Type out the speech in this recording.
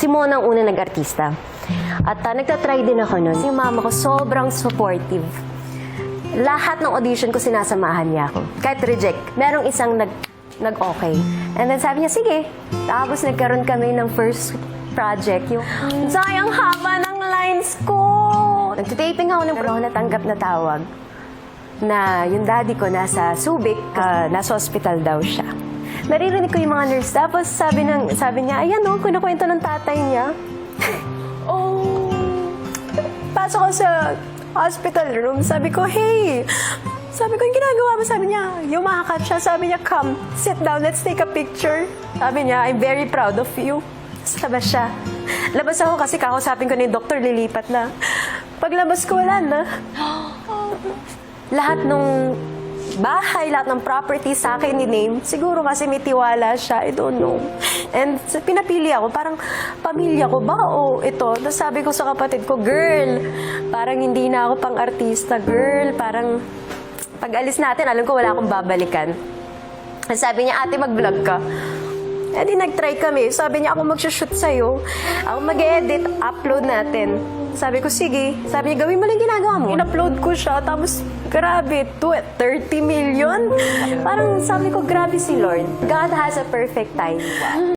Si Mona ang una nag-artista. At nagtatry din ako nun. Yung mama ko sobrang supportive. Lahat ng audition ko sinasamahan niya ako. Kahit reject. Merong isang nag-okay. And then sabi niya, sige. Tapos nagkaroon kami ng first project. Yung, sayang haba ng lines ko! Nagtitaping ako ng pero natanggap na tawag na yung daddy ko nasa Subic, nasa hospital daw siya. Naririnig ko yung mga nurse. Tapos sabi niya, ayan o, kinakwento ng tatay niya. Oh. Pasok ko sa hospital room. Sabi ko, hey. Sabi ko, yung ginagawa mo? Sabi niya, yumakap siya. Sabi niya, come, sit down, let's take a picture. Sabi niya, I'm very proud of you. Labas siya. Labas ako kasi kakausapin ko na yung doktor, lilipat na. Paglabas ko, wala na. Lahat ng bahay, lahat ng property sa akin ni-name. Siguro kasi may tiwala siya. I don't know. And pinapili ako, parang pamilya ko ba o ito? Tapos sabi ko sa kapatid ko, girl, parang hindi na ako pang-artista, girl. Parang pag alis natin, alam ko wala akong babalikan. Sabi niya, ate, mag-vlog ka. Eh di nag-try kami. Sabi niya, ako mag-shoot sa'yo. Ako mag-edit, upload natin. Sabi ko, sige. Sabi niya, gawin mo lang ginagawa mo. In-upload ko siya, tapos grabe, 30 million. Parang sabi ko, grabe si Lord. God has a perfect time.